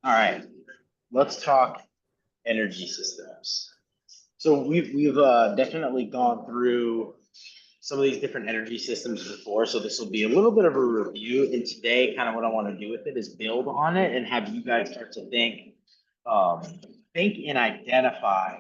All right, let's talk energy systems. So we've definitely gone through some of these different energy systems before. So this will be a little bit of a review. And today, kind of what I want to do with it is build on it and have you guys start to um, think and identify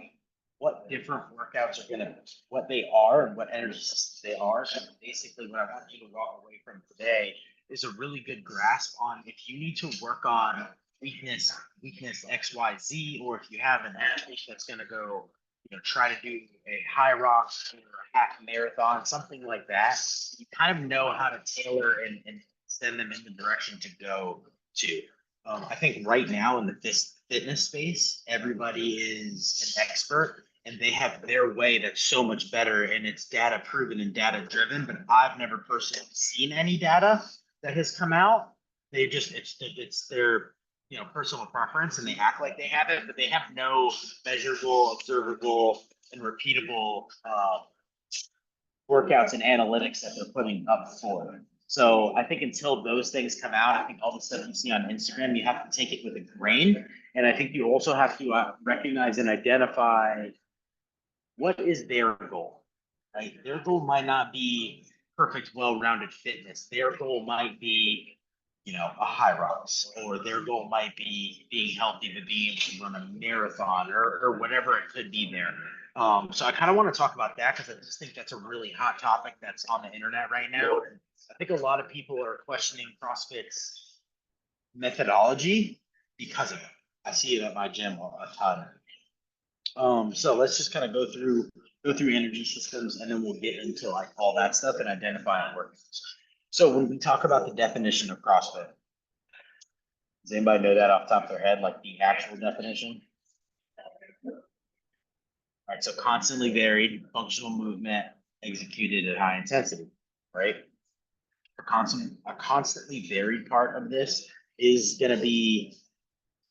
what different workouts are gonna, what they are and what energy systems they are. So basically, what I want you to walk away from today is a really good grasp on if you need to work on weakness XYZ, or if you have an athlete that's gonna go, try to do a high rocks or a half marathon, something like that, you kind of know how to tailor and send them in the direction to go to. I think right now in the fitness space, everybody is an expert and they have their way that's so much better and it's data proven and data driven. But I've never personally seen any data that has come out. They just it's their personal preference and they act like they have it, but they have no measurable, observable, and repeatable workouts and analytics that they're putting up for. So I think until those things come out, I think all the stuff you see on Instagram, you have to take it with a grain. And I think you also have to recognize and identify what is their goal, right? Their goal might not be perfect, well-rounded fitness. Their goal might be, a high rocks, or their goal might be being healthy, but being able to run a marathon or whatever it could be there. So I kind of want to talk about that because I just think that's a really hot topic that's on the internet right now. And I think a lot of people are questioning CrossFit's methodology because of it. I see it at my gym a ton. So let's just kind of go through energy systems, and then we'll get into like all that stuff and identify and work. So when we talk about the definition of CrossFit, does anybody know that off the top of their head, like the actual definition? All right, so constantly varied functional movement executed at high intensity, right? A constantly varied part of this is going to be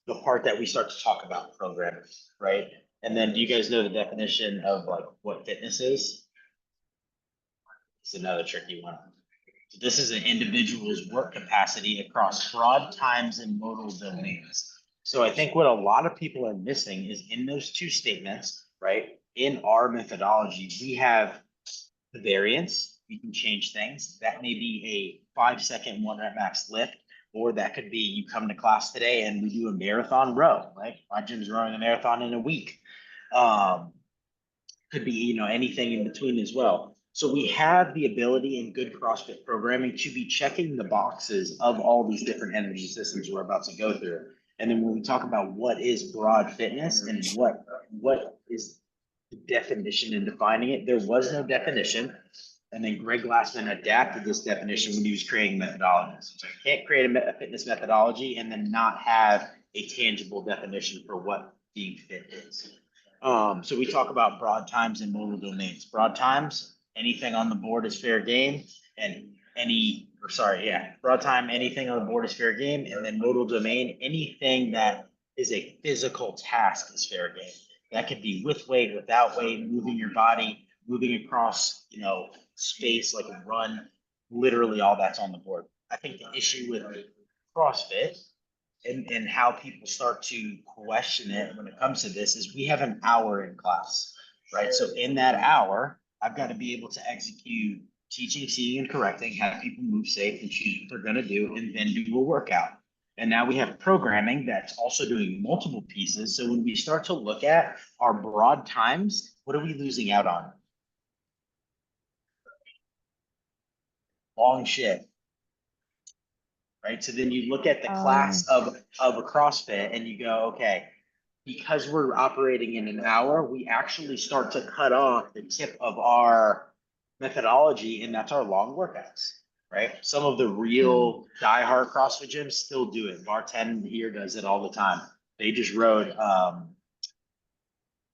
the part that we start to talk about programming, right? And then do you guys know the definition of like what fitness is? It's another tricky one. So this is an individual's work capacity across broad times and modal domains. So I think what a lot of people are missing is in those two statements, right? In our methodology, we have the variance. We can change things. That may be a 5 second one rep max lift, or that could be you come to class today and we do a marathon row, right? My gym's running a marathon in a week. Um, could be, anything in between as well. So we have the ability in good CrossFit programming to be checking the boxes of all these different energy systems we're about to go through. And then when we talk about what is broad fitness and what is the definition in defining it, there was no definition. And then Greg Glassman adapted this definition when he was creating methodologies. So you can't create a fitness methodology and then not have a tangible definition for what being fit is. So we talk about broad times and modal domains. Broad times, anything on the board is fair game, and broad time, anything on the board is fair game, and then modal domain, anything that is a physical task is fair game. That could be with weight, without weight, moving your body, moving across, space like a run. Literally, all that's on the board. I think the issue with CrossFit and how people start to question it when it comes to this is we have an hour in class, right? So in that hour, I've got to be able to execute teaching, seeing, and correcting, have people move safe and choose what they're going to do, and then do a workout. And now we have programming that's also doing multiple pieces. So when we start to look at our broad times, what are we losing out on? Long shit, right? So then you look at the class of a CrossFit and you go, okay, because we're operating in an hour, we actually start to cut off the tip of our methodology, and that's our long workouts, right? Some of the real diehard CrossFit gyms still do it. Bar 10 here does it all the time. They just rode, I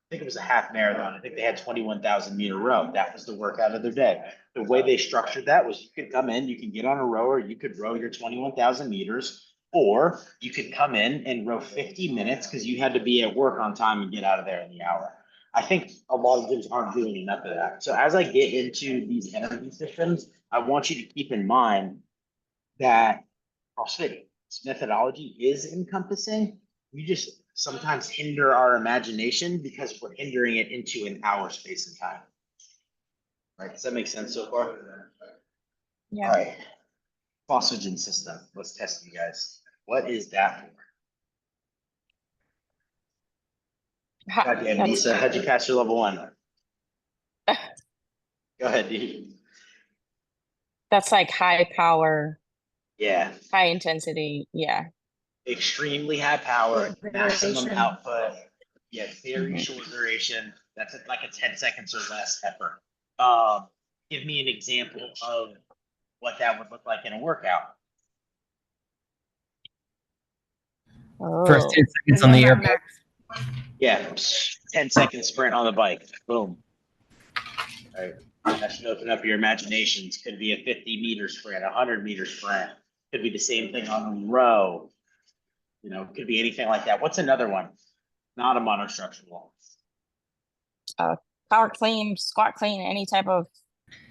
think it was a half marathon. I think they had 21,000 meter row. That was the workout of their day. The way they structured that was you could come in, you can get on a rower, you could row your 21,000 meters, or you could come in and row 50 minutes because you had to be at work on time and get out of there in the hour. I think a lot of gyms aren't doing enough of that. So as I get into these energy systems, I want you to keep in mind that CrossFit methodology is encompassing, we just sometimes hinder our imagination because we're hindering it into an hour space and time. Right? Does that make sense so far? All Yeah. right. Phosphagen system. Let's test you guys. What is that for? Goddamn, That's Lisa, how'd you pass your level 1? Go ahead, dude. that's like high power, Yeah. high intensity. Yeah. Extremely high power, maximum Duration. output. Yeah, very Mhm. short duration. That's like a 10 seconds or less effort. Give me an example of what that would look like in a workout. First Oh. 10 seconds on the air bike. Yeah, 10-second sprint on the bike. Boom. All right. That should open up your imaginations. Could be a 50-meter sprint, a 100-meter sprint. Could be the same thing on a row. You know, could be anything like that. What's another one? Not a monostructural. Power clean, squat clean, any type of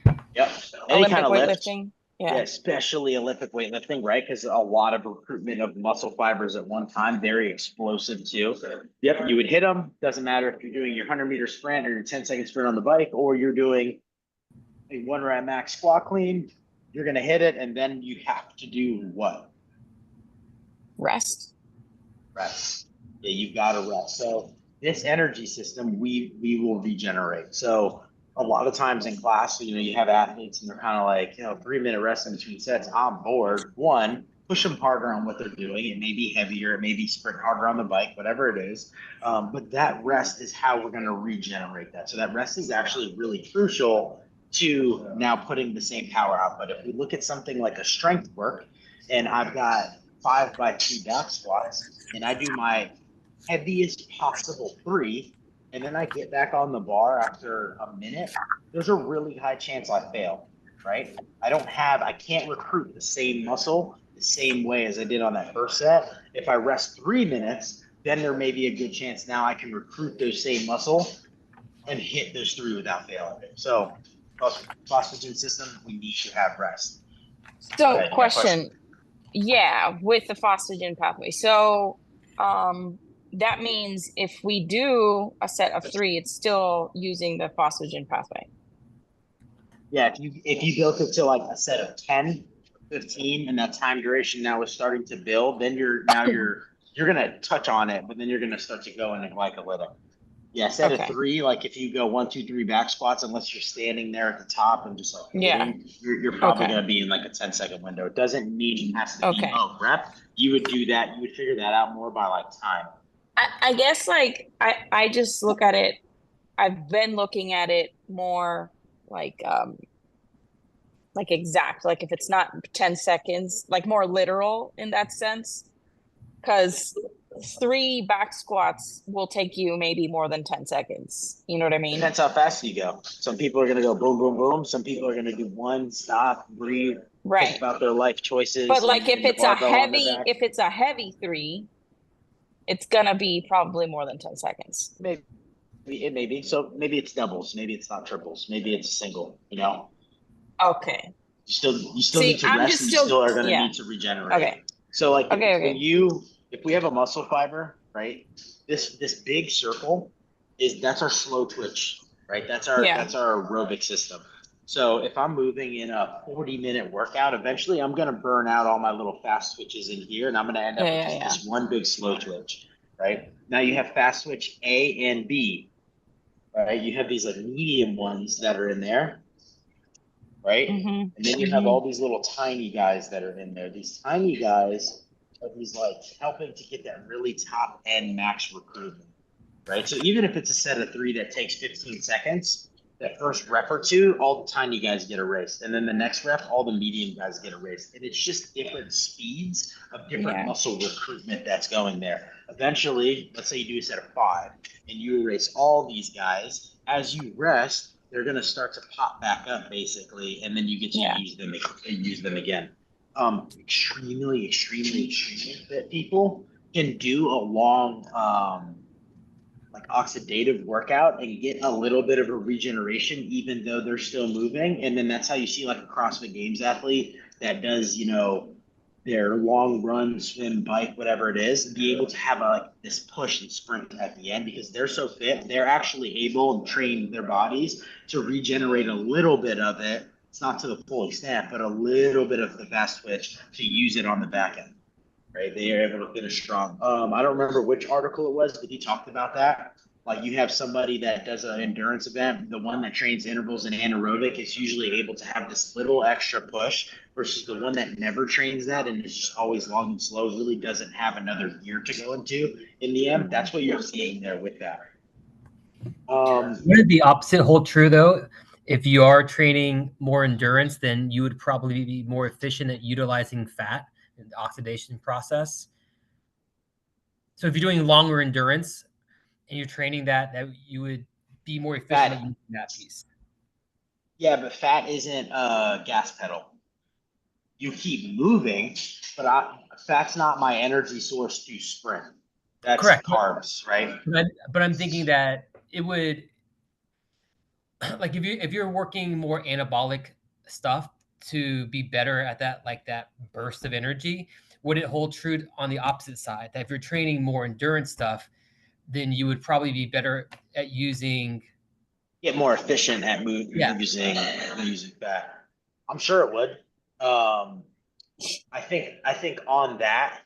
Yep. Any Olympic kind of lift. weightlifting. Yeah, Yeah. especially Olympic weightlifting, right? Because a lot of recruitment of muscle fibers at one time, very explosive too. Yep, you would hit them. Doesn't matter if you're doing your 100-meter sprint or your 10-second sprint on the bike, or you're doing a 1 rep max squat clean. You're gonna hit it, and then you have to do what? Rest. Rest. Yeah, you've got to rest. So this energy system, we will regenerate. So a lot of times in class, you know, you have athletes and they're kind of like, 3-minute rest in between sets. I'm bored. One, push them harder on what they're doing. It may be heavier, it may be sprint harder on the bike, whatever it is. But that rest is how we're going to regenerate that. So that rest is actually really crucial to now putting the same power out. But if we look at something like a strength work, and I've got 5x3 back squats, and I do my heaviest possible 3, and then I get back on the bar after a minute, there's a really high chance I fail, right? I can't recruit the same muscle the same way as I did on that first set. If I rest 3 minutes, then there may be a good chance now I can recruit those same muscle and hit those 3 without failing. So, phosphagen system, we need to have rest. So Okay, question. Yeah, with the phosphagen pathway. So that means if we do a set of 3, it's still using the phosphagen pathway. Yeah, if you built it to like a set of 10, 15, and that time duration now is starting to build, then you're gonna touch on it, but then you're gonna start to go into glycolytic. Yeah, set of Okay. 3, like if you go 1, 2, 3 back squats, unless you're standing there at the top and just like Yeah. hitting, you're probably Okay. gonna be in like a 10-second window. It doesn't mean it has to be Okay. rep. You would do that, you would figure that out more by like time. I guess like I just look at it, I've been looking at it more like exact, like if it's not 10 seconds, like more literal in that sense. Because 3 back squats will take you maybe more than 10 seconds. You know what I mean? Depends how fast you go. Some people are gonna go boom, boom, boom. Some people are gonna do one, stop, breathe, think Right. about their life choices. But like and the barbell on their back. if it's a heavy 3, it's gonna be probably more than 10 seconds. Maybe it may be. So maybe it's doubles. Maybe it's not triples. Maybe it's a single. Okay. You still See, need to I'm rest. just And you still still are going to yeah. need to regenerate. Okay. So like Okay. if we have a muscle fiber, right? This big circle that's our slow twitch, right? That's our aerobic system. So if I'm moving in a 40-minute workout, eventually I'm going to burn out all my little fast twitches in here, and I'm going to end up with just this one big slow twitch, right? Now you have fast twitch A and B, right? You have these like medium ones that are in there, right? Mhm. And then you have all these little tiny guys that are in there. These tiny guys are these like helping to get that really top end max recruitment, right? So even if it's a set of 3 that takes 15 seconds, that first rep or 2, all the tiny guys get erased. And then the next rep, all the medium guys get erased. And it's just different speeds of different muscle recruitment that's going there. Eventually, let's say you do a set of 5 and you erase all these guys. As you rest, they're going to start to pop back up basically. And then you get to use them again. Extremely fit people can do a long, like oxidative workout and get a little bit of a regeneration even though they're still moving. And then that's how you see like a CrossFit Games athlete that does their long run, swim, bike, whatever it is, be able to have like this push and sprint at the end because they're so fit. They're actually able and train their bodies to regenerate a little bit of it. It's not to the full extent, but a little bit of the fast twitch to use it on the back end. Right? They are able to finish strong. I don't remember which article it was, but he talked about that. Like you have somebody that does an endurance event, the one that trains intervals and anaerobic is usually able to have this little extra push versus the one that never trains that and is just always long and slow, really doesn't have another gear to go into in the end. That's what you're seeing there with that. Wouldn't the opposite hold true though? If you are training more endurance, then you would probably be more efficient at utilizing fat in the oxidation process. So if you're doing longer endurance and you're training that you would be more efficient at using that piece. Yeah, but fat isn't a gas pedal. You keep moving, but fat's not my energy source to sprint. That's correct. Carbs, right? But I'm thinking that it would, like if you're working more anabolic stuff to be better at that, like that burst of energy, would it hold true on the opposite side? That if you're training more endurance stuff, then you would probably be better at using. Get more efficient at using fat. I'm sure it would. I think on that,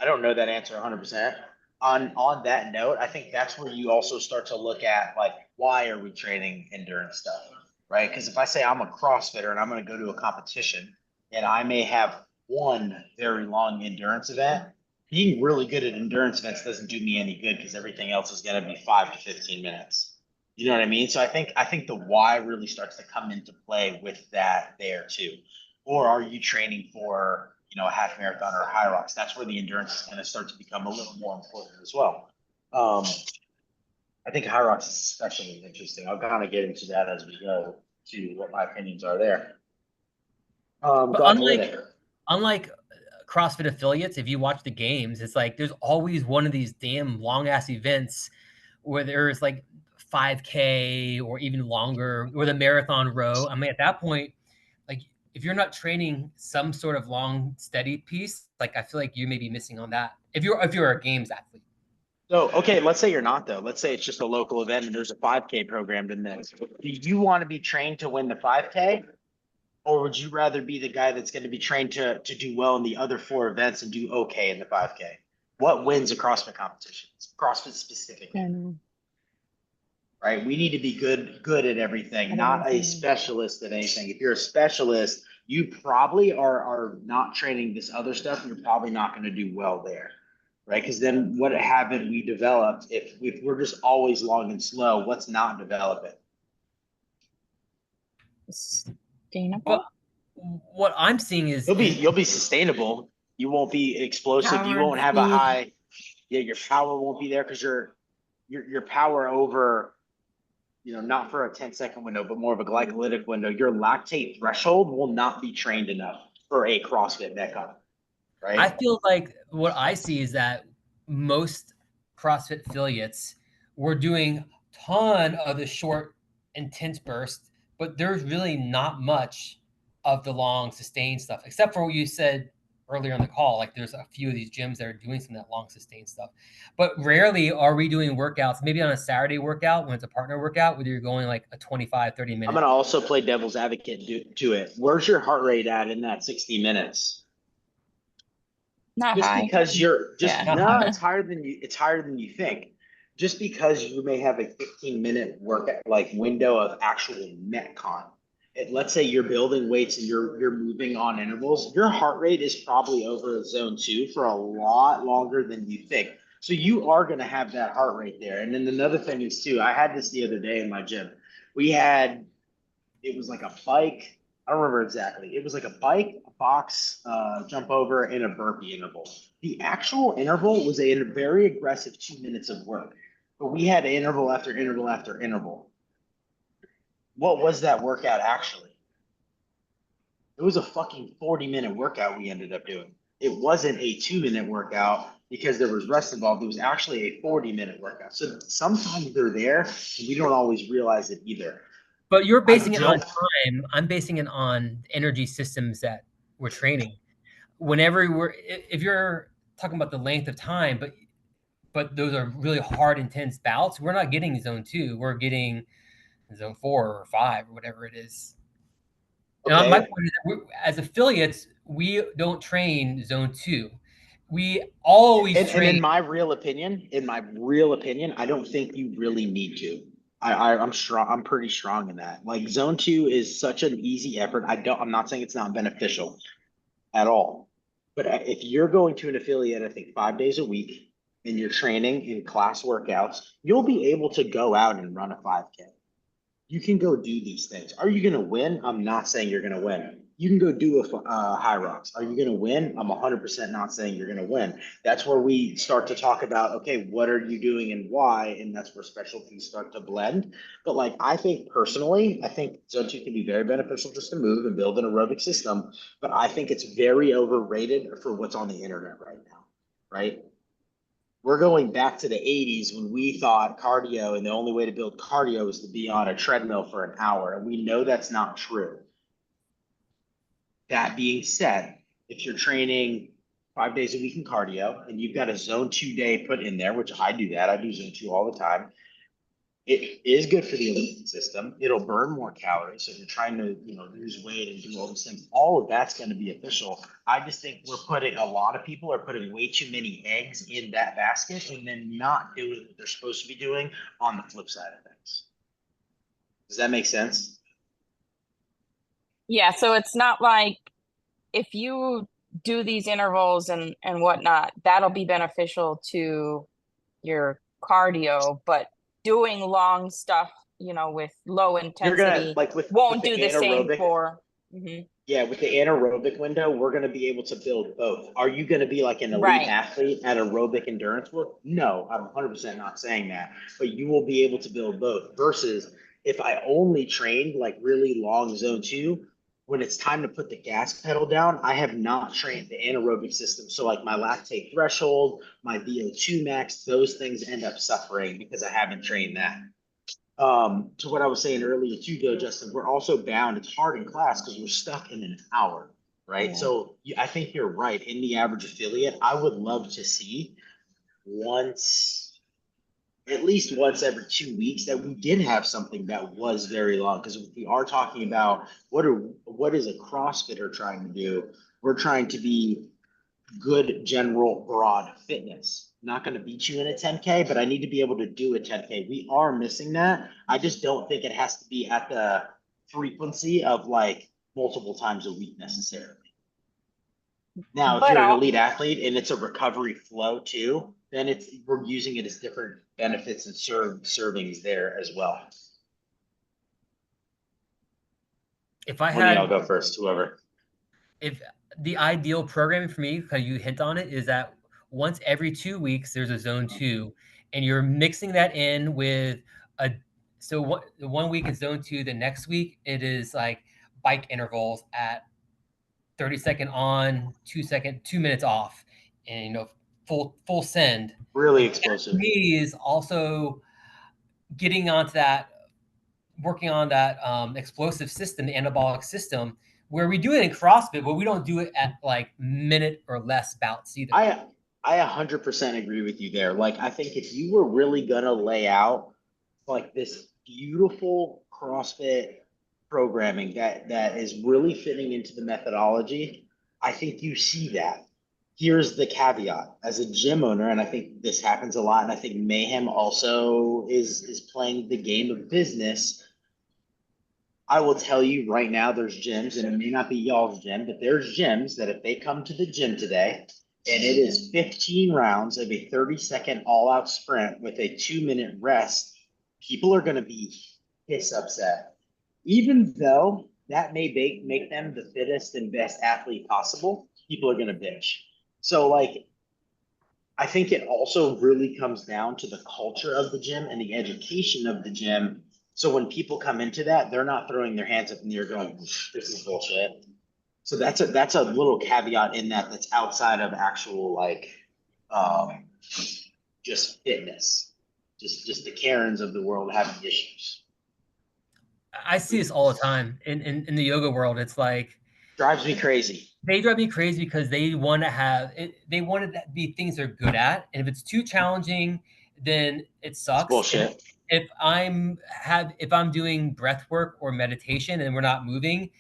I don't know that answer 100%. On that note, I think that's where you also start to look at like why are we training endurance stuff, right? Because if I say I'm a CrossFitter and I'm going to go to a competition and I may have one very long endurance event, being really good at endurance events doesn't do me any good because everything else is going to be 5 to 15 minutes. You know what I mean? So I think the why really starts to come into play with that there too. Or are you training for, a half marathon or a HYROX? That's where the endurance is going to start to become a little more important as well. I think HYROX is especially interesting. I'll kind of get into that as we go to what my opinions are there. But unlike CrossFit affiliates, if you watch the games, it's like there's always one of these damn long ass events where there's like 5K or even longer, or the marathon row. I mean, at that point, like if you're not training some sort of long, steady piece, like I feel like you may be missing on that. If you're a games athlete. So, okay, let's say you're not though. Let's say it's just a local event and there's a 5K programmed in this. Do you want to be trained to win the 5K? Or would you rather be the guy that's going to be trained to do well in the other 4 events and do okay in the 5K? What wins a CrossFit competition? CrossFit specifically. Right? We need to be good at everything, not a specialist at anything. If you're a specialist, you probably are not training this other stuff, and you're probably not going to do well there. Right? Because then what haven't we developed if we're just always long and slow, what's not developing? Sustainable. But what I'm seeing is you'll be sustainable. You won't be explosive. You won't have a high. Yeah, your power won't be there because your power over, not for a 10-second window, but more of a glycolytic window. Your lactate threshold will not be trained enough for a CrossFit Metcon, right? I feel like what I see is that most CrossFit affiliates were doing a ton of the short, intense bursts, but there's really not much of the long, sustained stuff, except for what you said earlier in the call. Like there's a few of these gyms that are doing some of that long, sustained stuff. But rarely are we doing workouts, maybe on a Saturday workout when it's a partner workout, where you're going like a 25, 30 minutes. I'm going to also play devil's advocate to it. Where's your heart rate at in that 60 minutes? Not just high. Because you're just Yeah. it's higher than you think. Just because you may have a 15-minute workout like window of actual Metcon. Let's say you're building weights and you're moving on intervals, your heart rate is probably over zone 2 for a lot longer than you think. So you are going to have that heart rate there. And then another thing is too, I had this the other day in my gym. It was like a bike. I don't remember exactly. It was like a bike, a box, jump over, and a burpee interval. The actual interval was a very aggressive 2 minutes of work, but we had interval after interval after interval. What was that workout actually? It was a fucking 40-minute workout we ended up doing. It wasn't a 2-minute workout because there was rest involved. It was actually a 40-minute workout. So sometimes they're there and we don't always realize it either. But you're basing it on time. I'm basing it on energy systems that we're training. whenever if you're talking about the length of time, but those are really hard, intense bouts, we're not getting zone 2. We're getting zone 4 or 5 or whatever it is. And my Okay. point is that as affiliates, we don't train zone 2. We always And train. in my real opinion, I don't think you really need to. I'm strong. I'm pretty strong in that. Like zone two is such an easy effort. I'm not saying it's not beneficial at all. But if you're going to an affiliate, I think 5 days a week, and you're training in class workouts, you'll be able to go out and run a 5K. You can go do these things. Are you going to win? I'm not saying you're going to win. You can go do a high rocks. Are you going to win? I'm 100% not saying you're going to win. That's where we start to talk about, okay, what are you doing and why? And that's where specialties start to blend. But like, I think personally, I think Zone 2 can be very beneficial just to move and build an aerobic system. But I think it's very overrated for what's on the internet right now, right? We're going back to the 80s when we thought cardio and the only way to build cardio is to be on a treadmill for an hour. And we know that's not true. That being said, if you're training 5 days a week in cardio and you've got a zone 2 day put in there, which I do that, I do zone 2 all the time. It is good for the immune system. It'll burn more calories. So if you're trying to, lose weight and do all these things, all of that's going to be official. I just think a lot of people are putting way too many eggs in that basket and then not doing what they're supposed to be doing on the flip side of things. Does that make sense? Yeah, so it's not like if you do these intervals and whatnot, that'll be beneficial to your cardio, but doing long stuff, with low You're gonna intensity like with won't the do the same anaerobic. for. Mhm. Yeah, with the anaerobic window, we're going to be able to build both. Are you going to be like an elite Right. athlete at aerobic endurance work? No, I'm 100% not saying that. But you will be able to build both versus if I only trained like really long zone two, when it's time to put the gas pedal down, I have not trained the anaerobic system. So like my lactate threshold, my VO2 max, those things end up suffering because I haven't trained that. To what I was saying earlier too, though, Justin, we're also bound. It's hard in class because we're stuck in an hour, right? Yeah. So I think you're right. In the average affiliate, I would love to see once, at least once every 2 weeks, that we did have something that was very long. Because we are talking about what is a CrossFitter trying to do? We're trying to be good general broad fitness. Not going to beat you in a 10K, but I need to be able to do a 10K. We are missing that. I just don't think it has to be at the frequency of like multiple times a week necessarily. Now, if But you're an I'll, elite athlete and it's a recovery flow too, then we're using it as different benefits and servings there as well. If I One of y'all had go first, whoever. if the ideal programming for me, because you hint on it, is that once every 2 weeks there's a zone 2, and you're mixing that in with a so what the 1 week is zone 2, the next week it is like bike intervals at 30-second on, 2 second, 2 minutes off, and full send. Really Like that to explosive. me is also getting onto that, working on that explosive system, the anabolic system, where we do it in CrossFit, but we don't do it at like minute or less bouts either. I 100% agree with you there. Like, I think if you were really gonna lay out like this beautiful CrossFit programming that is really fitting into the methodology, I think you see that. Here's the caveat: as a gym owner, and I think this happens a lot, and I think Mayhem also is playing the game of business. I will tell you right now, there's gyms, and it may not be y'all's gym, but there's gyms that if they come to the gym today and it is 15 rounds of a 30-second all-out sprint with a 2-minute rest, people are going to be piss upset. Even though that may make them the fittest and best athlete possible, people are going to bitch. So, like, I think it also really comes down to the culture of the gym and the education of the gym. So when people come into that, they're not throwing their hands up in the air going, "This is bullshit." So that's a little caveat in that that's outside of actual like um, just fitness, just the Karens of the world having issues. I see this all the time in the yoga world. It's like Drives me crazy. They drive me crazy because they want to have it. They want it to be things they're good at, and if it's too challenging, then it It's sucks. bullshit. If I'm doing breath work or meditation and we're not moving,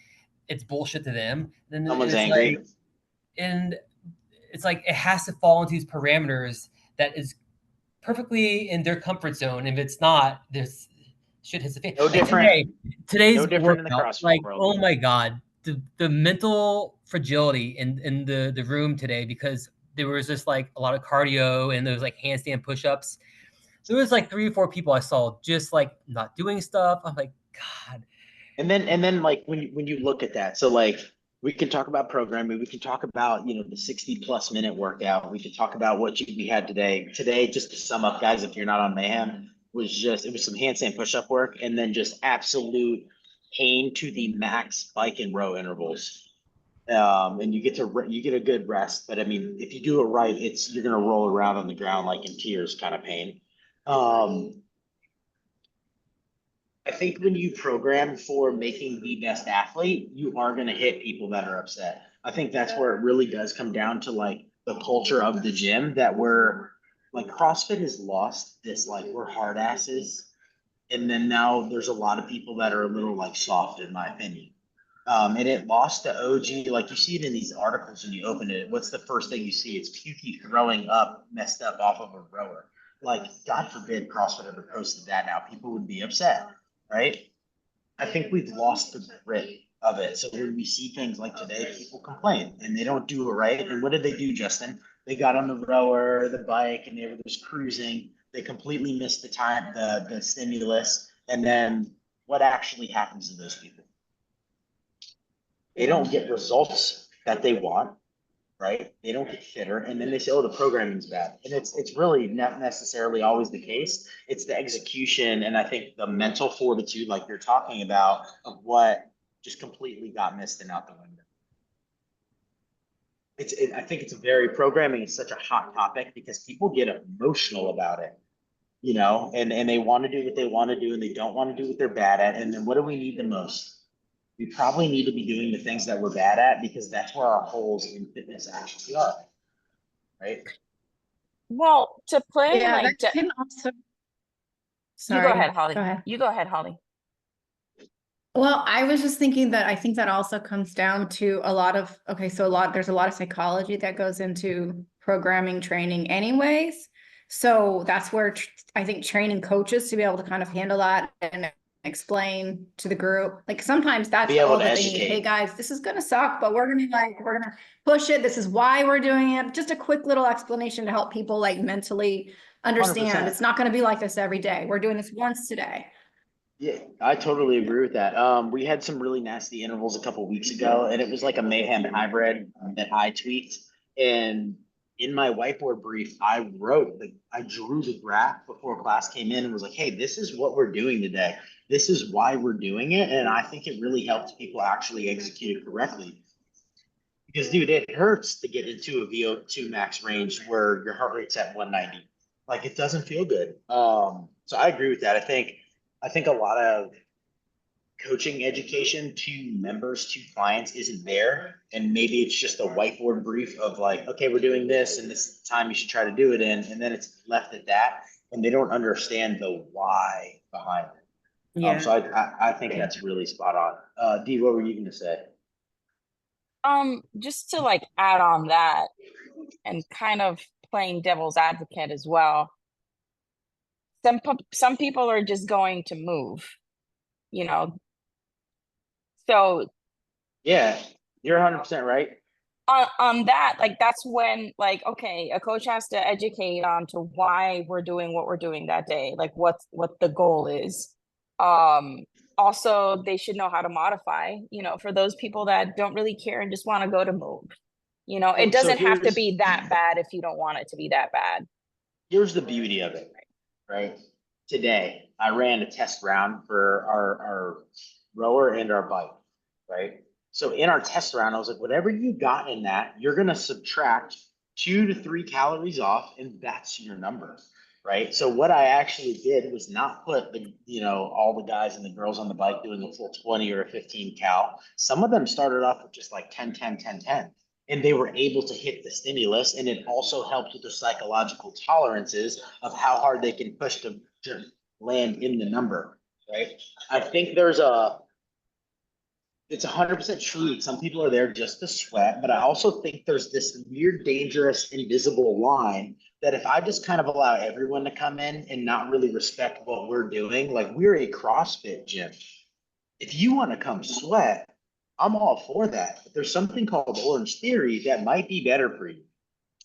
it's bullshit to them. Then Someone's angry. and it's like it has to fall into these parameters that is perfectly in their comfort zone. If it's not, there's shit hits the fan. No Like different. today's No different in the workout, CrossFit like world. oh my god, the mental fragility in the room today, because there was just like a lot of cardio and there was like handstand push-ups. There was like 3 or 4 people I saw just like not doing stuff. I'm like, God. And then like when you look at that, so like we can talk about programming, we can talk about, you know, the 60+ minute workout. We can talk about what we had today. Today, just to sum up, guys, if you're not on Mayhem, it was some handstand push-up work and then just absolute pain to the max bike and row intervals. And you get a good rest, but I mean, if you do it right, you're gonna roll around on the ground like in tears kind of pain. I think when you program for making the best athlete, you are going to hit people that are upset. I think that's where it really does come down to like the culture of the gym, that we're like CrossFit has lost this, like we're hard asses. And then now there's a lot of people that are a little like soft, in my opinion. And it lost the OG, like you see it in these articles when you open it. What's the first thing you see? It's Pukey throwing up, messed up off of a rower. Like, God forbid CrossFit ever posted that now. People would be upset, right? I think we've lost the grit of it. So when we see things like today, people complain and they don't do it right. And what did they do, Justin? They got on the rower, the bike, and they were just cruising. They completely missed the time, the stimulus. And then what actually happens to those people? They don't get results that they want, right? They don't get fitter, and then they say, "Oh, the programming's bad," and it's really not necessarily always the case. It's the execution, and I think the mental fortitude, like you're talking about, of what just completely got missed and out the window. I think it's a very programming is such a hot topic because people get emotional about it, you know, and they want to do what they want to do, and they don't want to do what they're bad at. And then what do we need the most? We probably need to be doing the things that we're bad at because that's where our holes in fitness actually are, right? Well, to play Yeah, like that can also. you go Sorry, ahead, Holly. go ahead. You go ahead, Holly. Well, I was just thinking that I think that also comes down to a lot of, okay, so there's a lot of psychology that goes into programming training anyways. So that's where I think training coaches to be able to kind of handle that and explain to the group. Like sometimes that's Be able all to that they need. educate. Hey guys, this is gonna suck, but we're gonna push it. This is why we're doing it. Just a quick little explanation to help people like mentally understand. 100%. It's not gonna be like this every day. We're doing this once today. Yeah, I totally agree with that. We had some really nasty intervals a couple weeks ago, and it was like a mayhem hybrid that I tweaked. And in my whiteboard brief, I drew the graph before class came in and was like, "Hey, this is what we're doing today. This is why we're doing it." And I think it really helps people actually execute it correctly. Because, dude, it hurts to get into a VO2 max range where your heart rate's at 190. Like, it doesn't feel good. So I agree with that. I think a lot of coaching education to members, to clients isn't there. And maybe it's just a whiteboard brief of like, okay, we're doing this and this is the time you should try to do it in. And then it's left at that. And they don't understand the why behind it. Yeah. So I think that's really spot on. Dee, what were you going to say? Just to like add on that and kind of playing devil's advocate as well. Some people are just going to move, you know. So Yeah, you're 100% right. on that, like that's when like okay, a coach has to educate on to why we're doing what we're doing that day, like what the goal is. Also they should know how to modify, you know, for those people that don't really care and just want to go to move. You know, it doesn't have to be that bad if you don't want it to be that bad. Here's the beauty of it, right? Today, I ran a test round for our rower and our bike, right? So in our test round, I was like, whatever you got in that, you're going to subtract 2 to 3 calories off, and that's your number. right? So what I actually did was not put the, all the guys and the girls on the bike doing a full 20 or a 15 cal. Some of them started off with just like 10, 10, 10, 10. And they were able to hit the stimulus. And it also helped with the psychological tolerances of how hard they can push to land in the number, right? I think it's 100% true. Some people are there just to sweat, but I also think there's this weird, dangerous, invisible line that if I just kind of allow everyone to come in and not really respect what we're doing, like we're a CrossFit gym. If you want to come sweat, I'm all for that. But there's something called Orange Theory that might be better for you,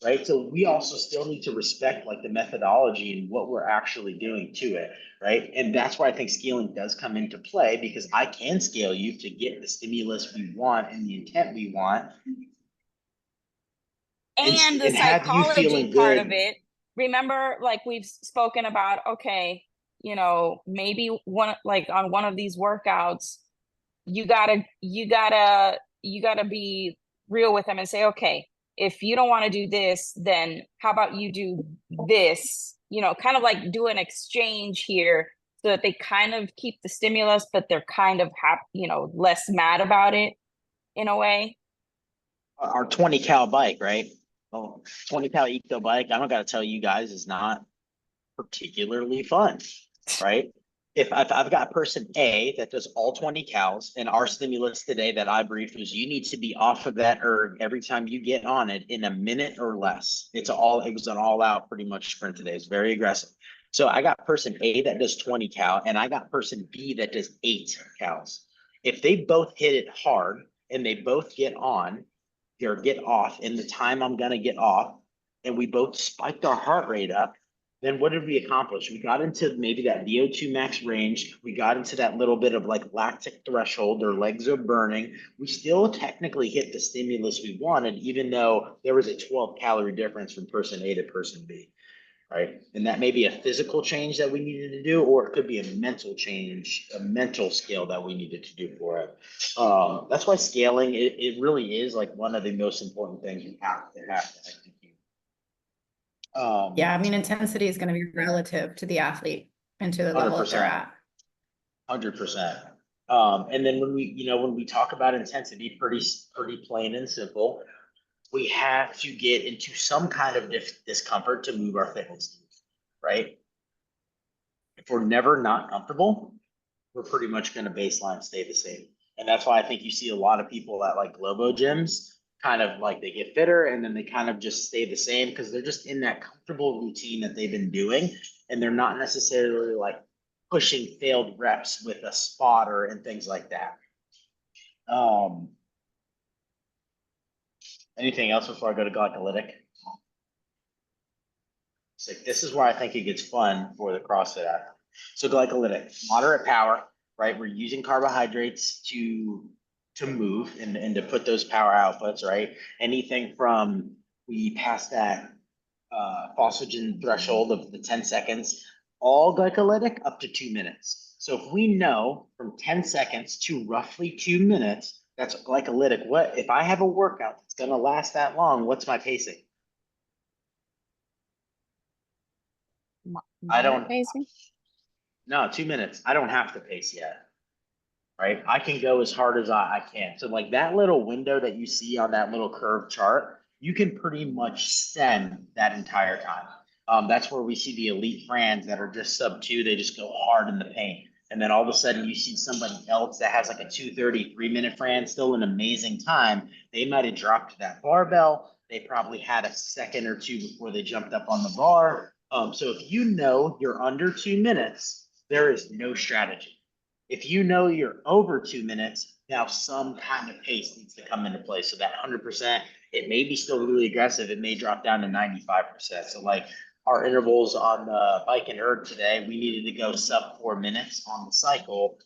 right? So we also still need to respect like the methodology and what we're actually doing to it, right? And that's why I think scaling does come into play, because I can scale you to get the stimulus we want and the intent we want. And the And have you psychology feeling part of good. it. Remember, like we've spoken about, okay, maybe on one of these workouts, you gotta be real with them and say, okay, if you don't want to do this, then how about you do this? Kind of like do an exchange here so that they kind of keep the stimulus, but they're kind of less mad about it in a way. Our 20 cal bike, right? Well, 20 cal eco bike, I don't got to tell you guys, is not particularly fun, right? If I've got person A that does all 20 cals, and our stimulus today that I briefed was you need to be off of that erg every time you get on it in a minute or less. It was an all out pretty much sprint today. It's very aggressive. So I got person A that does 20 cal, and I got person B that does 8 cals. If they both hit it hard and they both get on or get off in the time I'm gonna get off, and we both spiked our heart rate up, then what did we accomplish? We got into maybe that VO2 max range. We got into that little bit of like lactic threshold. Their legs are burning. We still technically hit the stimulus we wanted, even though there was a 12-calorie difference from person A to person B, right? And that may be a physical change that we needed to do, or it could be a mental change, a mental skill that we needed to do for it. That's why scaling, it really is like one of the most important things you have to execute. Yeah, I mean, intensity is going to be relative to the athlete and to the level that they're 100%. at. 100%. And then when we talk about intensity, pretty plain and simple, we have to get into some kind of discomfort to move our fitness needs, right? If we're never not comfortable, we're pretty much going to baseline stay the same. And that's why I think you see a lot of people at like Globo gyms kind of like they get fitter and then they kind of just stay the same because they're just in that comfortable routine that they've been doing, and they're not necessarily like pushing failed reps with a spotter and things like that. Anything else before I go to glycolytic? So this is where I think it gets fun for the CrossFit athlete. So glycolytic, moderate power, right? We're using carbohydrates to move and to put those power outputs, right? Anything from, we pass that phosphagen threshold of the 10 seconds, all glycolytic up to 2 minutes. So if we know from 10 seconds to roughly 2 minutes, that's glycolytic. What if I have a workout that's going to last that long? What's my pacing? I don't. Pacing? No, 2 minutes. I don't have to pace yet, right? I can go as hard as I can. So like that little window that you see on that little curved chart, you can pretty much send that entire time. That's where we see the elite Frans that are just sub 2. They just go hard in the paint. And then all of a sudden you see somebody else that has like a 2:30, 3-minute Fran, still an amazing time. They might have dropped that barbell. They probably had a second or two before they jumped up on the bar. So if you know you're under 2 minutes, there is no strategy. If you know you're over 2 minutes, now some kind of pace needs to come into play. So that 100%, it may be still really aggressive. It may drop down to 95%. So like our intervals on the bike and erg today, we needed to go sub 4 minutes on the cycle.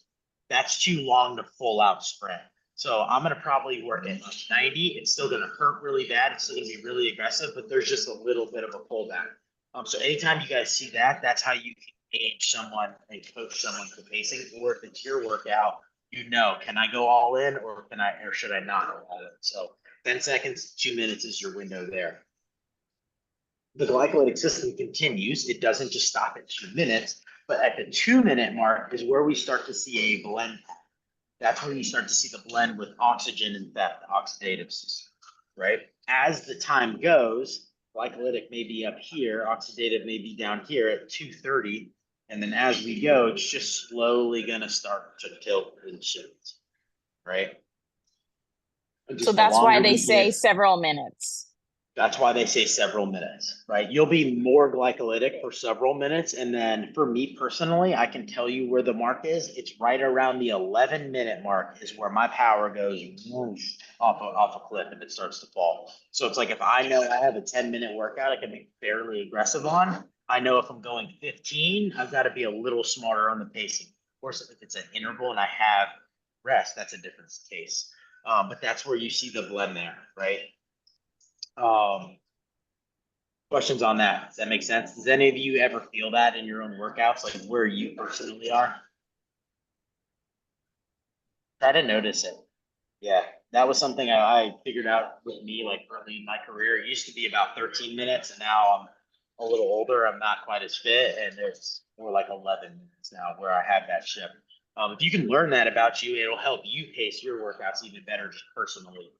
That's too long to full out sprint. So I'm going to probably work at like 90. It's still going to hurt really bad. It's still going to be really aggressive, but there's just a little bit of a pullback. So anytime you guys see that, that's how you can gauge someone and coach someone for pacing. Or if it's your workout, can I go all in or should I not go all in? So 10 seconds, 2 minutes is your window there. the glycolytic system continues. It doesn't just stop at 2 minutes, but at the 2 minute mark is where we start to see a blend. That's where you start to see the blend with oxygen and fat, the oxidative system, right? As the time goes, glycolytic may be up here, oxidative may be down here at 230. And then as we go, it's just slowly gonna start to tilt and shift, right? And So just the that's why longer they we say get- several minutes. That's why they say several minutes, right? You'll be more glycolytic for several minutes. And then for me personally, I can tell you where the mark is. It's right around the 11-minute mark is where my power goes whoosh, off a cliff and it starts to fall. So it's like if I know I have a 10-minute workout I can be fairly aggressive on, I know if I'm going 15, I've got to be a little smarter on the pacing. Of course, if it's an interval and I have rest, that's a different case. But that's where you see the blend there, right? Questions on that? Does that make sense? Does any of you ever feel that in your own workouts, like where you personally are? I didn't notice it. Yeah, that was something I figured out with me like early in my career. It used to be about 13 minutes and now I'm a little older. I'm not quite as fit and it's more like 11 minutes now where I have that shift. If you can learn that about you, it'll help you pace your workouts even better personally.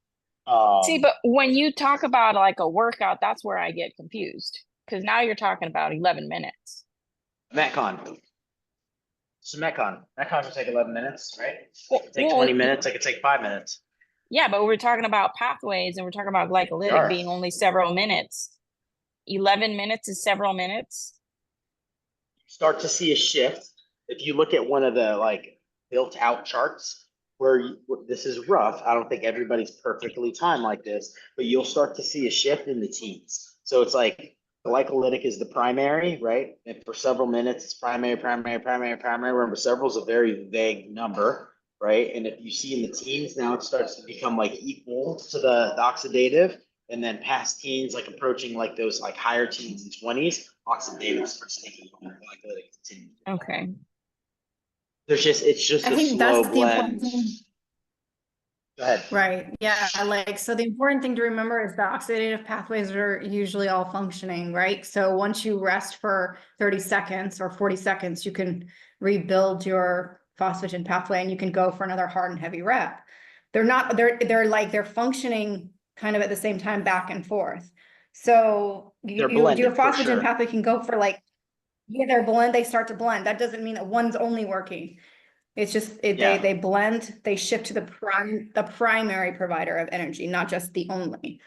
See, but when you talk about like a workout, that's where I get confused. Because now you're talking about 11 minutes. Metcon. So Metcon can take 11 minutes, right? Well, It could take well, 20 minutes. It could take 5 minutes. yeah, but we're talking about pathways and we're talking about glycolytic are. being only several minutes. 11 minutes is several minutes. Start to see a shift. If you look at one of the like built out charts where this is rough, I don't think everybody's perfectly timed like this, but you'll start to see a shift in the teens. So it's like glycolytic is the primary, right? And for several minutes, it's primary. Remember, several is a very vague number, right? And if you see in the teens, now it starts to become like equal to the oxidative. And then past teens, like approaching like those like higher teens and 20s, oxidative starts taking over, glycolytic continues. Okay. It's just I a think slow that's the important blend. thing. Go ahead. Right. Yeah. Like, so the important thing to remember is the oxidative pathways are usually all functioning, right? So once you rest for 30 seconds or 40 seconds, you can rebuild your phosphagen pathway and you can go for another hard and heavy rep. They're functioning kind of at the same time back and forth. So They're your blended for phosphagen sure. pathway can go for like, yeah, they start to blend. That doesn't mean that one's only working. It's just Yeah. they blend, they shift to the primary provider of energy, not just the only.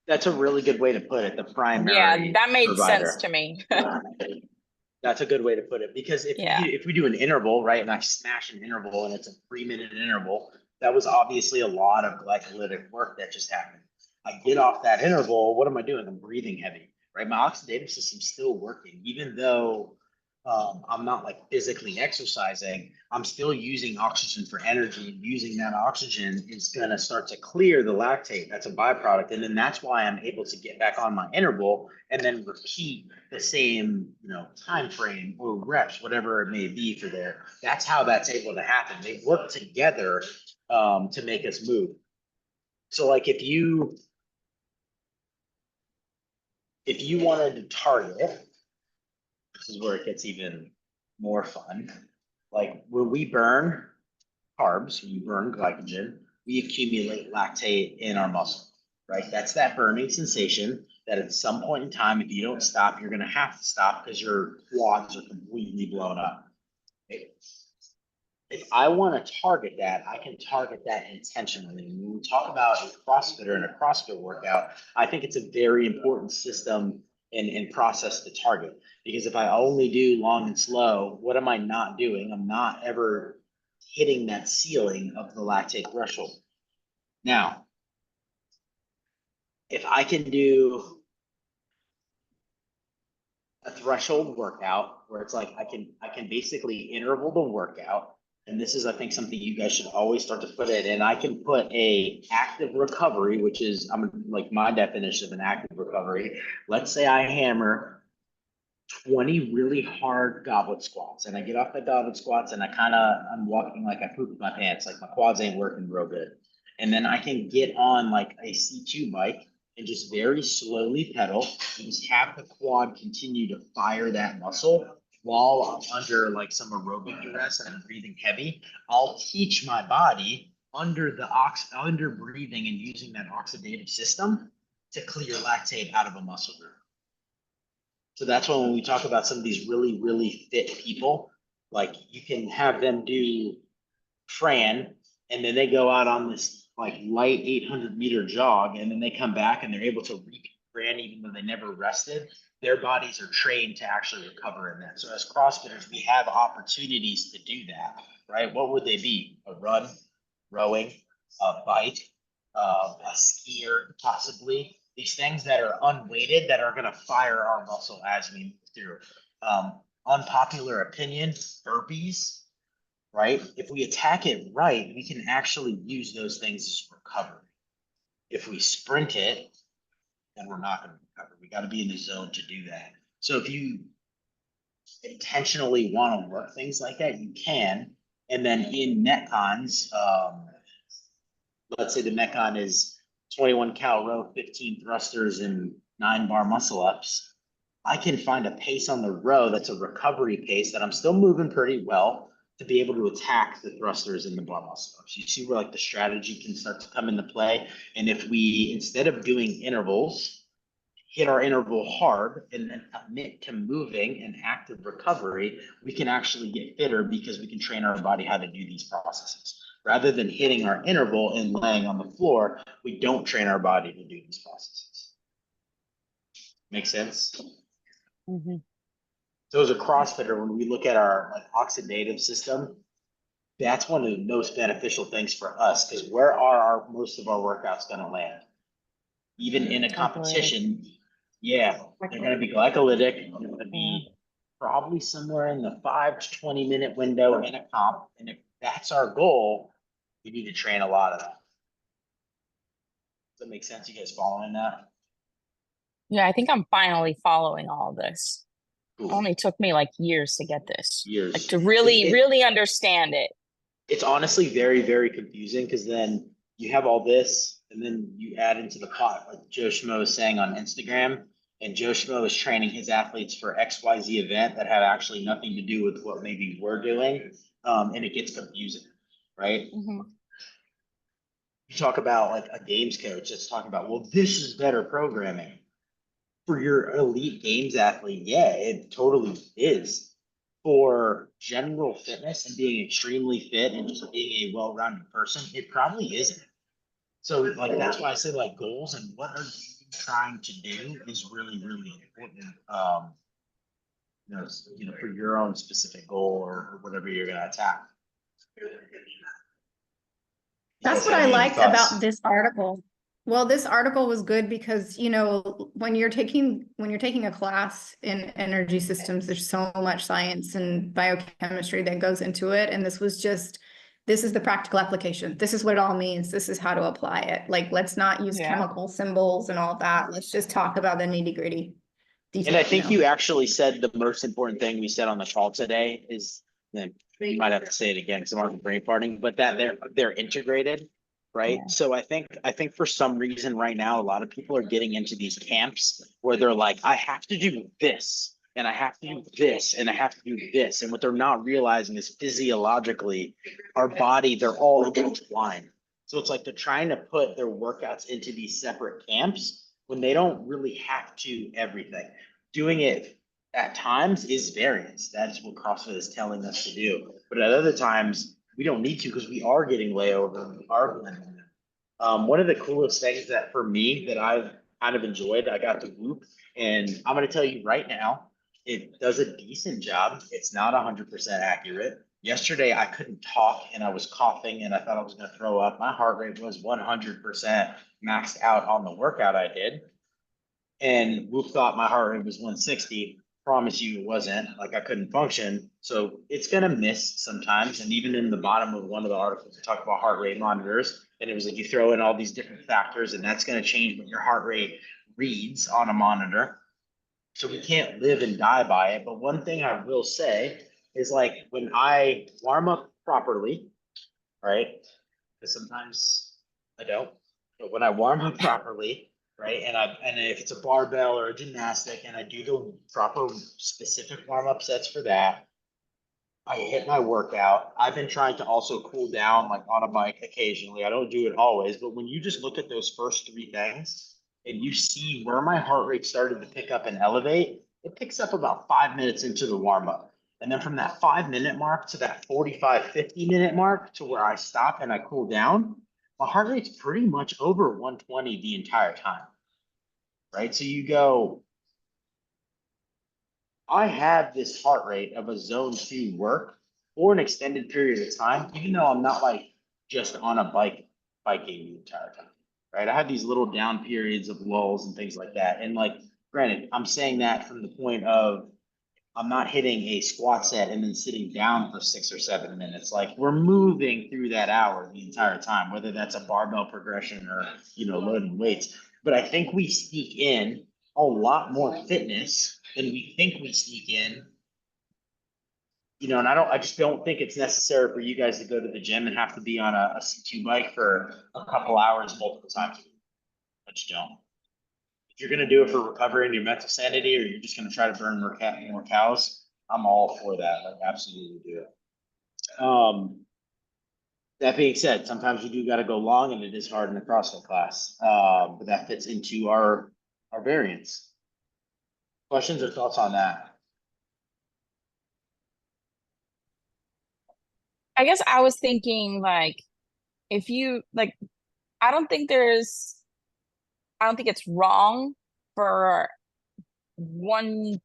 That's a really good way to put it. The primary. Yeah, that made provider. sense to me. That's a good way to put it because Yeah. if we do an interval, right, and I smash an interval and it's a 3-minute interval, that was obviously a lot of glycolytic work that just happened. I get off that interval, what am I doing? I'm breathing heavy, right? My oxidative system's still working, even though I'm not like physically exercising, I'm still using oxygen for energy. And using that oxygen is going to start to clear the lactate. That's a byproduct. And then that's why I'm able to get back on my interval and then repeat the same, time frame or reps, whatever it may be for there. That's how that's able to happen. They work together to make us move. So like if you wanted to target, this is where it gets even more fun. Like when we burn carbs, when you burn glycogen, we accumulate lactate in our muscle, right? That's that burning sensation that at some point in time, if you don't stop, you're going to have to stop because your quads are completely blown up. Okay? If I want to target that, I can target that intentionally. And when we talk about a CrossFitter and a CrossFit workout, I think it's a very important system and process to target. Because if I only do long and slow, what am I not doing? I'm not ever hitting that ceiling of the lactate threshold. Now, if I can do a threshold workout where it's like I can basically interval the workout, and this is I think something you guys should always start to put it in. I can put a active recovery, which is like my definition of an active recovery. Let's say I hammer 20 really hard goblet squats and I get off the goblet squats and I'm walking like I pooped my pants, like my quads ain't working real good. And then I can get on like a C2 bike and just very slowly pedal and just have the quad continue to fire that muscle while I'm under like some aerobic duress and I'm breathing heavy. I'll teach my body under breathing and using that oxidative system to clear lactate out of a muscle group. So that's when we talk about some of these really, really fit people, like you can have them do Fran, and then they go out on this like light 800-meter jog, and then they come back and they're able to repeat Fran even though they never rested. Their bodies are trained to actually recover in that. So as CrossFitters, we have opportunities to do that, right? What would they be? A run, rowing, a bike, a skier, possibly. These things that are unweighted that are going to fire our muscle as we move through. Unpopular opinion, burpees, right? If we attack it right, we can actually use those things as recovery. If we sprint it, then we're not going to recover. We got to be in the zone to do that. So if you intentionally want to work things like that, you can. And then in Metcons, let's say the Metcon is 21 cal row, 15 thrusters, and 9 bar muscle ups. I can find a pace on the row that's a recovery pace that I'm still moving pretty well to be able to attack the thrusters and the bar muscle ups. You see where like the strategy can start to come into play. And if we, instead of doing intervals, hit our interval hard and then commit to moving and active recovery, we can actually get fitter because we can train our body how to do these processes. Rather than hitting our interval and laying on the floor, we don't train our body to do these processes. Make sense? Mm-hmm. So as a CrossFitter, when we look at our like oxidative system, that's one of the most beneficial things for us, because where are most of our workouts going to land? Even in a competition, yeah, they're going to be glycolytic. They're going to be probably somewhere in the 5 to 20 minute window in a comp. And if that's our goal, we need to train a lot of that. Does that make sense? You guys following that? Yeah, I think I'm finally following all this. Cool. It only took me like years to get this. Years. Like to really understand it. It's honestly very, very confusing because then you have all this and then you add into the pot, like Joe Schmo is saying on Instagram, and Joe Schmo is training his athletes for XYZ event that have actually nothing to do with what maybe we're doing. And it gets confusing, right? Mm-hmm. You talk about like a games coach that's talking about, well, this is better programming. For your elite games athlete, yeah, it totally is. For general fitness and being extremely fit and just being a well-rounded person, it probably isn't. So like that's why I say like goals and what are you trying to do is really, really important. For your own specific goal or whatever you're gonna attack. That's what I liked about this article. Well, this article was good because, when you're taking a class in energy systems, there's so much science and biochemistry that goes into it. And this is the practical application. This is what it all means. This is how to apply it. Like, let's not use chemical symbols and all that. Let's just talk about the nitty-gritty details. And I think you actually said the most important thing we said on the call today is, then you might have to say it again because I'm already brain farting, but that they're integrated. Right. Yeah. So I think for some reason right now, a lot of people are getting into these camps where they're like, I have to do this and I have to do this and I have to do this. And what they're not realizing is physiologically, our body, they're all intertwined. So it's like they're trying to put their workouts into these separate camps when they don't really have to everything. Doing it at times is variance. That is what CrossFit is telling us to do. But at other times, we don't need to because we are getting layover and we are blending them. One of the coolest things that for me that I've kind of enjoyed, I got to Whoop, and I'm going to tell you right now, it does a decent job. It's not 100% accurate. Yesterday, I couldn't talk and I was coughing and I thought I was going to throw up. My heart rate was 100% maxed out on the workout I did. And Whoop thought my heart rate was 160. Promise you it wasn't. Like I couldn't function. So it's gonna miss sometimes. And even in the bottom of one of the articles, we talk about heart rate monitors, and it was like you throw in all these different factors, and that's gonna change what your heart rate reads on a monitor. So we can't live and die by it. But one thing I will say is like when I warm up properly, right? Because sometimes I don't. But when I warm up properly, right? And if it's a barbell or a gymnastic and I do the proper specific warm-up sets for that, I hit my workout. I've been trying to also cool down like on a bike occasionally. I don't do it always, but when you just look at those first three things and you see where my heart rate started to pick up and elevate, it picks up about 5 minutes into the warm up. And then from that 5 minute mark to that 45, 50 minute mark to where I stop and I cool down, my heart rate's pretty much over 120 the entire time. Right. So you go, I have this heart rate of a zone 2 work for an extended period of time, even though I'm not like just on a biking the entire time, right? I have these little down periods of lulls and things like that. And like, granted, I'm saying that from the point of I'm not hitting a squat set and then sitting down for 6 or 7 minutes. Like we're moving through that hour the entire time, whether that's a barbell progression or, loading weights. But I think we sneak in a lot more fitness than we think we sneak in. And I just don't think it's necessary for you guys to go to the gym and have to be on a C2 bike for a couple hours multiple times a week. I just don't. If you're gonna do it for recovery and your mental sanity, or you're just gonna try to burn more cows, I'm all for that. Like absolutely do it. That being said, sometimes you do got to go long, and it is hard in the CrossFit class. But that fits into our variance. Questions or thoughts on that? I guess I was thinking like if you like I don't think it's wrong for 1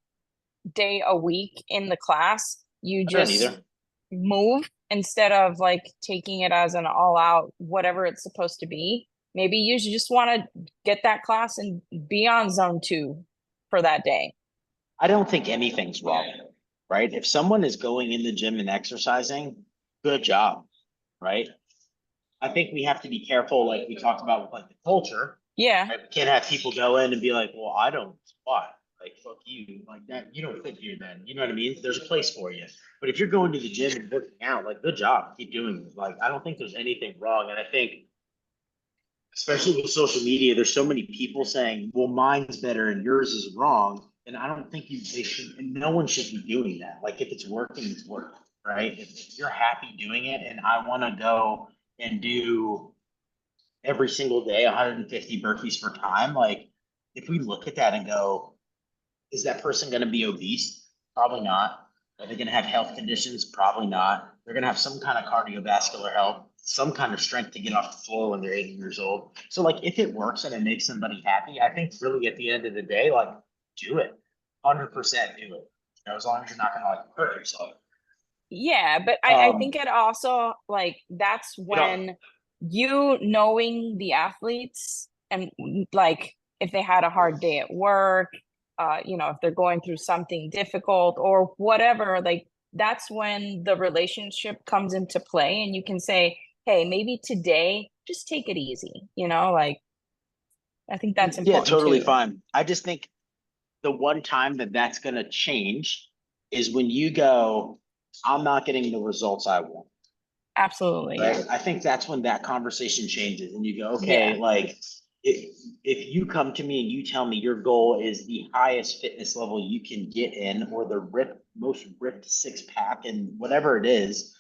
day a week in the class you I don't just either. move instead of like taking it as an all out whatever it's supposed to be. Maybe you just want to get that class and be on zone 2 for that day. I don't think anything's wrong, right? If someone is going in the gym and exercising, good job, right? I think we have to be careful, like we talked about with like the culture. Yeah. Right? We can't have people go in and be like, well, I don't squat. Like, fuck you. Like that, you don't fit here then. You know what I mean? There's a place for you. But if you're going to the gym and working out, like, good job. Keep doing it. Like, I don't think there's anything wrong. And I think, especially with social media, there's so many people saying, well, mine's better and yours is wrong. And I don't think they should, and no one should be doing that. Like, if it's working, it's working, right? If you're happy doing it and I want to go and do every single day 150 burpees for time, like if we look at that and go, is that person going to be obese? Probably not. Are they going to have health conditions? Probably not. They're going to have some kind of cardiovascular health, some kind of strength to get off the floor when they're 80 years old. So like if it works and it makes somebody happy, I think really at the end of the day, like do it. 100% do it. As long as you're not going to like hurt yourself. Yeah, but I think it also like that's when you knowing the athletes and like if they had a hard day at work, if they're going through something difficult or whatever, like that's when the relationship comes into play and you can say, hey, maybe today just take it easy, like I think that's important. Yeah, totally too. fine. I just think the one time that's going to change is when you go, I'm not getting the results I want. Absolutely. Right. Yeah. I think that's when that conversation changes and you go, okay, like if you come to me and you tell me your goal is the highest fitness level you can get in, or the most ripped 6-pack and whatever it is,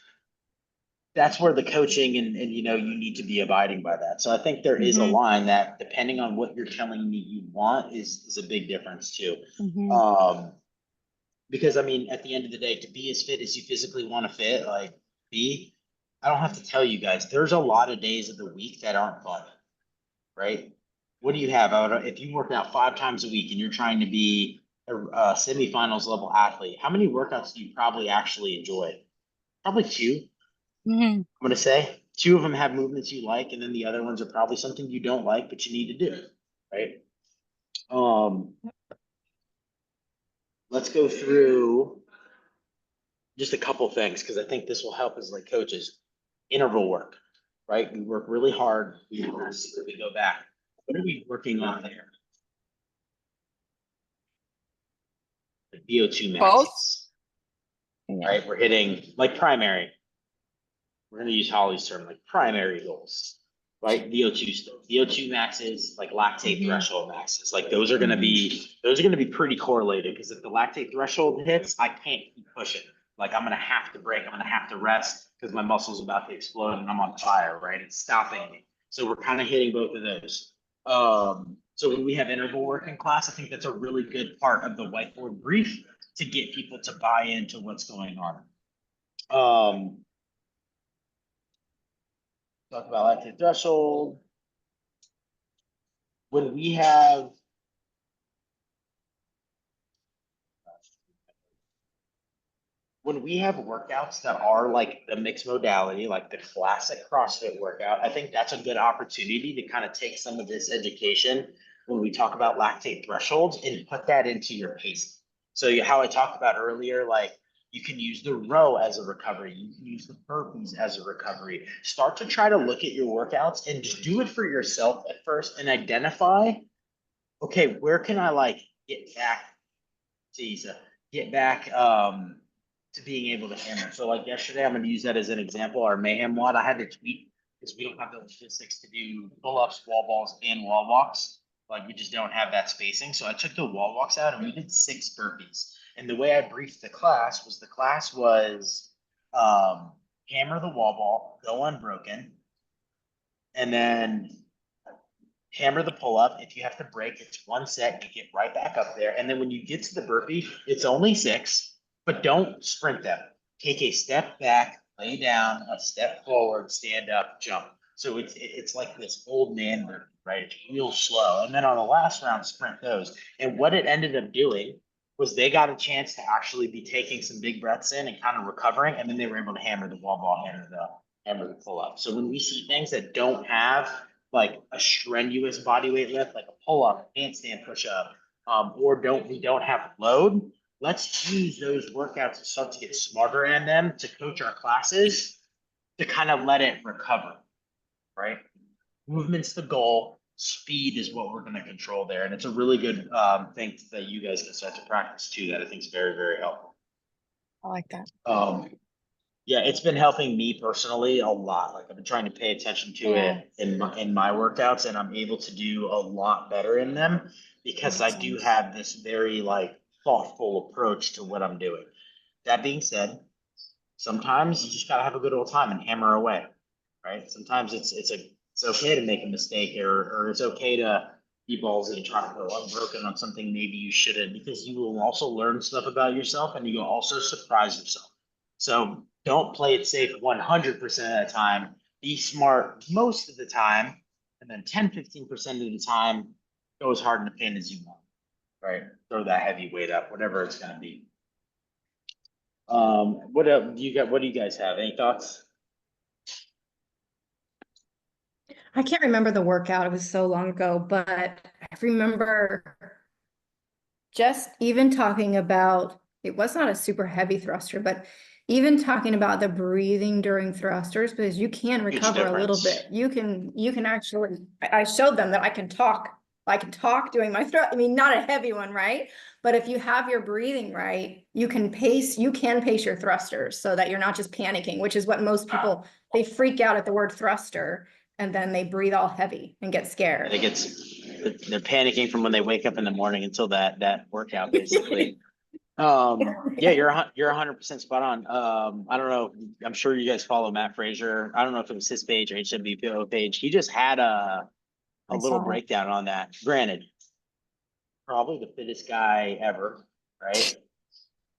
that's where the coaching and you need to be abiding by that. So I think there is a line that depending on what you're telling me you want is a big difference too. Because I mean, at the end of the day, to be as fit as you physically want to fit, like I don't have to tell you guys, there's a lot of days of the week that aren't fun, right? What do you have out? If you work out 5 times a week and you're trying to be a semifinals level athlete, how many workouts do you probably actually enjoy? Probably 2. I'm going to say 2 of them have movements you like, and then the other ones are probably something you don't like, but you need to do, right? Let's go through just a couple things because I think this will help as like coaches. Interval work, right? We work really hard. We go back. What are we working on there? The VO2 max. Both. Right? We're hitting like primary. We're going to use Holly's term, like primary goals. right? VO2 maxes, like lactate threshold maxes, like those are gonna be pretty correlated, because if the lactate threshold hits, I can't keep pushing. Like I'm gonna have to break, I'm gonna have to rest because my muscle's about to explode and I'm on fire, right? It's stopping me. So we're kind of hitting both of those. So when we have interval work in class, I think that's a really good part of the whiteboard brief to get people to buy into what's going on. Talk about lactate threshold. When we have workouts that are like the mixed modality, like the classic CrossFit workout, I think that's a good opportunity to kind of take some of this education when we talk about lactate thresholds and put that into your pacing. So how I talked about earlier, like you can use the row as a recovery, you can use the burpees as a recovery. Start to try to look at your workouts and just do it for yourself at first and identify, okay, where can I like get back to to being able to hammer. So like yesterday, I'm going to use that as an example. Our mayhem WOD, I had to tweak because we don't have the logistics to do pull-ups, wall balls, and wall walks. Like we just don't have that spacing. So I took the wall walks out and we did 6 burpees. And the way I briefed the class was hammer the wall ball, go unbroken, and then hammer the pull up. If you have to break, it's 1 set, you get right back up there. And then when you get to the burpee, it's only 6, but don't sprint them. Take a step back, lay down, a step forward, stand up, jump. So it's like this old man burpee, right? It's real slow. And then on the last round, sprint those. And what it ended up doing was they got a chance to actually be taking some big breaths in and kind of recovering. And then they were able to hammer the wall ball, hammer the pull up. So when we see things that don't have like a strenuous body weight lift, like a pull up, handstand push up, or we don't have load, let's use those workouts to start to get smarter in them to coach our classes to kind of let it recover, right? Movement's the goal. Speed is what we're going to control there. And it's a really good thing that you guys can start to practice too, that I think is very, very helpful. I like that. Yeah, it's been helping me personally a lot. Like I've been trying to pay attention to it in my workouts, and I'm able to do a lot better in them because I do have this very like thoughtful approach to what I'm doing. That being said, sometimes you just gotta have a good old time and hammer away, right? Sometimes it's okay to make a mistake, or it's okay to be ballsy and try to go unbroken on something maybe you shouldn't, because you will also learn stuff about yourself and you will also surprise yourself. So don't play it safe 100% of the time. Be smart most of the time. And then 10-15% of the time, go as hard in the paint as you want, right? Throw that heavy weight up, whatever it's going to be. What do you guys have? Any thoughts? I can't remember the workout. It was so long ago, but I remember just even talking about, it was not a super heavy thruster, but even talking about the breathing during thrusters, because you can recover a little difference. bit. You can actually, I showed them that I can talk doing my throat. I mean, not a heavy one, right? But if you have your breathing right, you can pace your thrusters so that you're not just panicking, which is what most people, they freak out at the word thruster and then they breathe all heavy and get scared. They're panicking from when they wake up in the morning until that workout, basically. Yeah, you're 100% spot on. I don't know. I'm sure you guys follow Matt Frazier. I don't know if it was his page or HWPO page. He just had a little breakdown on that. Granted, probably the fittest guy ever, right?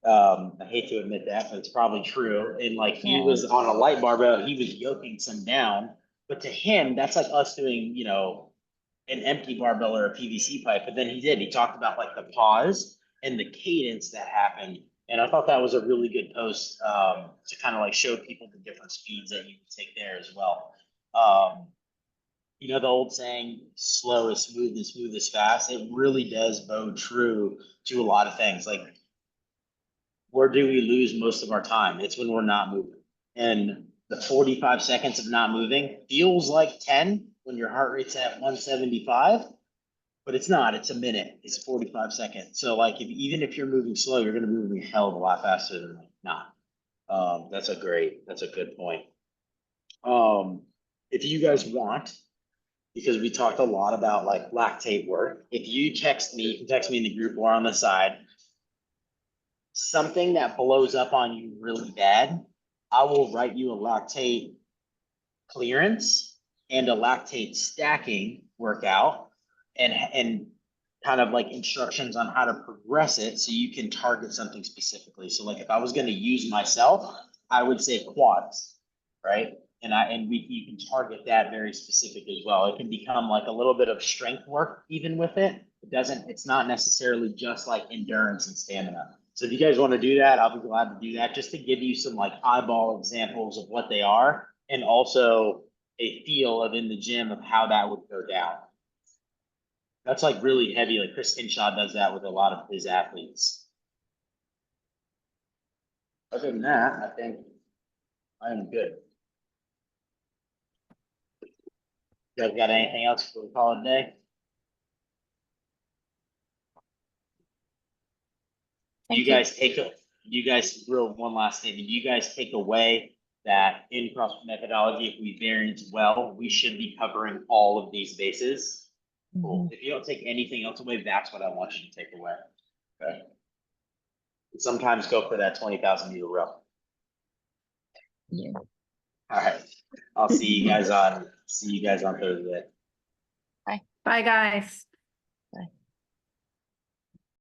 I hate to admit that, but it's probably true. And like he was on a light barbell, he was yoking some down, but to him, that's like us doing, an empty barbell or a PVC pipe. But then he talked about like the pause and the cadence that happened. And I thought that was a really good post to kind of like show people the different speeds that you can take there as well. The old saying, slow is smooth and smooth is fast. It really does bode true to a lot of things. Like, where do we lose most of our time? It's when we're not moving. And the 45 seconds of not moving feels like 10 when your heart rate's at 175, but it's not. It's a minute. It's 45 seconds. So like even if you're moving slow, you're going to be moving a hell of a lot faster than like not. That's a good point. If you guys want, because we talked a lot about like lactate work. If you text me, you can text me in the group or on the side, something that blows up on you really bad, I will write you a lactate clearance and a lactate stacking workout and kind of like instructions on how to progress it so you can target something specifically. So like if I was going to use myself, I would say quads, right? And you can target that very specific as well. It can become like a little bit of strength work even with it. It's not necessarily just like endurance and stamina. So if you guys want to do that, I'll be glad to do that just to give you some like eyeball examples of what they are and also a feel of in the gym of how that would go down. That's like really heavy. Like Chris Hinshaw does that with a lot of his athletes. Other than that, I think I am good. You guys got anything else before we call it a day? You guys real one last thing. Did you guys take away that in CrossFit methodology, if we variance well, we should be covering all of these bases? Cool. If you don't take anything else away, that's what I want you to take away. Okay. Sometimes go for that 20,000 meter row. Yeah. All right. I'll see you guys on Thursday. Bye, guys.